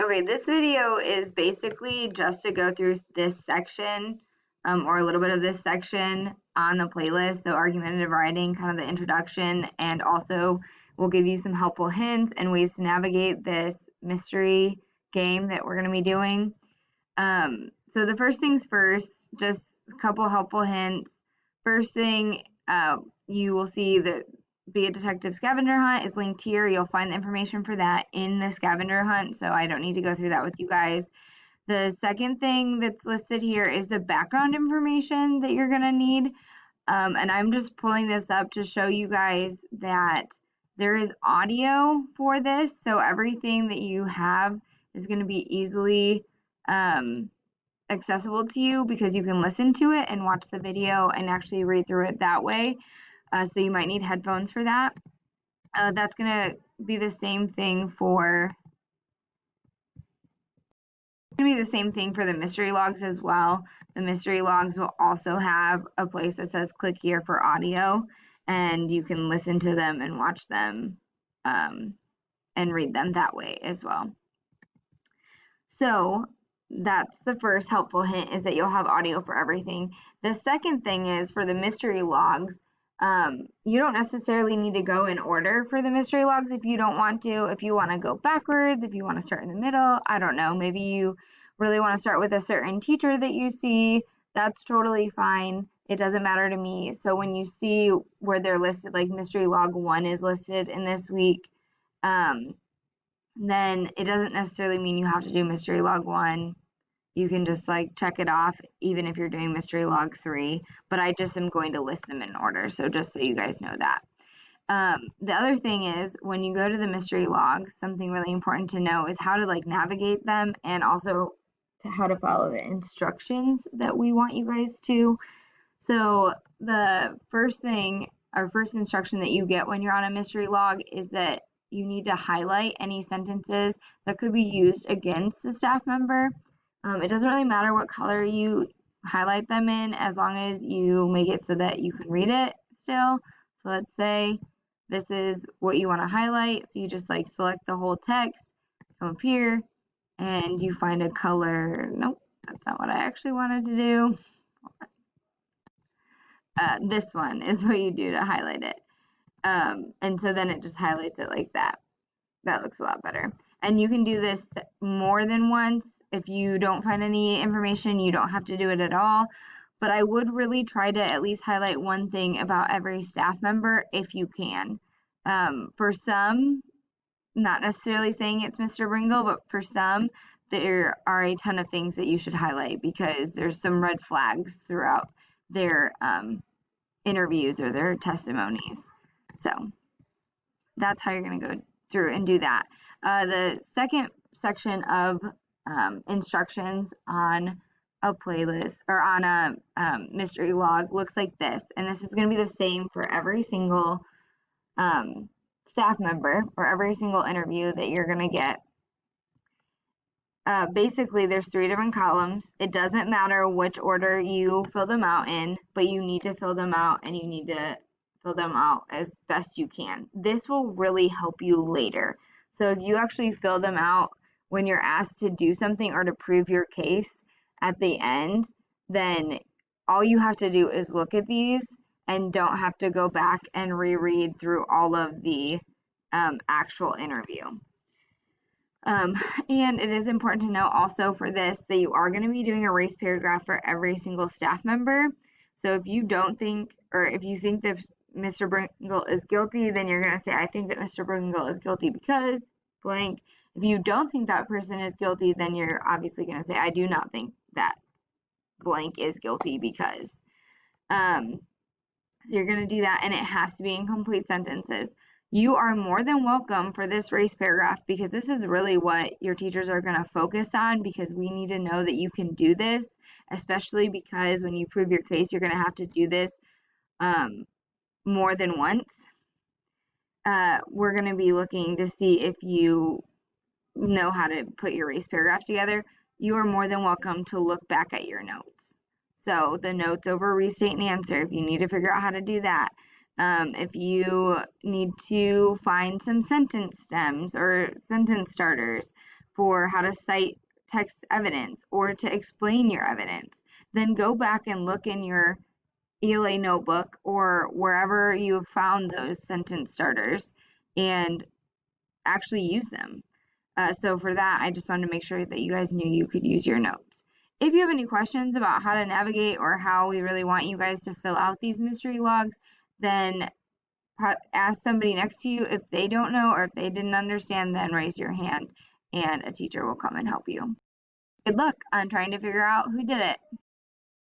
Okay, this video is basically just to go through this section, or a little bit of this section on the playlist. So argumentative writing, kind of the introduction, and also we'll give you some helpful hints and ways to navigate this mystery game that we're going to be doing. So the first things first, just a couple helpful hints. First thing, you will see that Be a Detective Scavenger Hunt is linked here. You'll find the information for that in the scavenger hunt, so I don't need to go through that with you guys. The second thing that's listed here is the background information that you're going to need. And I'm just pulling this up to show you guys that there is audio for this, so everything that you have is going to be easily accessible to you because you can listen to it and watch the video and actually read through it that way. So you might need headphones for that. That's going to be the same thing for the mystery logs as well. The mystery logs will also have a place that says click here for audio, and you can listen to them and watch them and read them that way as well. So that's the first helpful hint, is that you'll have audio for everything. The second thing is for the mystery logs, you don't necessarily need to go in order for the mystery logs if you don't want to. If you want to go backwards, if you want to start in the middle, I don't know, maybe you really want to start with a certain teacher that you see, that's totally fine. It doesn't matter to me. So when you see where they're listed, like mystery log 1 is listed in this week, then it doesn't necessarily mean you have to do mystery log 1. You can just like check it off even if you're doing mystery log 3, but I just am going to list them in order, so just so you guys know that. The other thing is, when you go to the mystery log, something really important to know is how to like navigate them, and also to how to follow the instructions that we want you guys to. So the first thing, or first instruction that you get when you're on a mystery log, is that you need to highlight any sentences that could be used against the staff member. It doesn't really matter what color you highlight them in, as long as you make it so that you can read it still. So let's say this is what you want to highlight. So you just like select the whole text, come up here, and you find a color. Nope, that's not what I actually wanted to do. This one is what you do to highlight it. And so then it just highlights it like that. That looks a lot better. And you can do this more than once. If you don't find any information, you don't have to do it at all. But I would really try to at least highlight one thing about every staff member if you can. For some, not necessarily saying it's Mr. Bringle, but for some, there are a ton of things that you should highlight because there's some red flags throughout their interviews or their testimonies. So that's how you're going to go through and do that. The second section of instructions on a playlist or on a mystery log looks like this, and this is going to be the same for every single staff member or every single interview that you're going to get. Basically, there's 3 different columns. It doesn't matter which order you fill them out in, but you need to fill them out, and you need to fill them out as best you can. This will really help you later. So if you actually fill them out when you're asked to do something or to prove your case at the end, then all you have to do is look at these and don't have to go back and reread through all of the actual interview. And it is important to note also for this that you are going to be doing a race paragraph for every single staff member. So if you don't think, or if you think that Mr. Bringle is guilty, then you're going to say, I think that Mr. Bringle is guilty because blank. If you don't think that person is guilty, then you're obviously going to say, I do not think that blank is guilty because. So you're going to do that, and it has to be in complete sentences. You are more than welcome for this race paragraph because this is really what your teachers are going to focus on, because we need to know that you can do this, especially because when you prove your case, you're going to have to do this more than once. We're going to be looking to see if you know how to put your race paragraph together. You are more than welcome to look back at your notes. So the notes over restate and answer, if you need to figure out how to do that. If you need to find some sentence stems or sentence starters for how to cite text evidence or to explain your evidence, then go back and look in your ELA notebook or wherever you have found those sentence starters and actually use them. So for that, I just wanted to make sure that you guys knew you could use your notes. If you have any questions about how to navigate or how we really want you guys to fill out these mystery logs, then ask somebody next to you. If they don't know or if they didn't understand, then raise your hand and a teacher will come and help you. Good luck on trying to figure out who did it.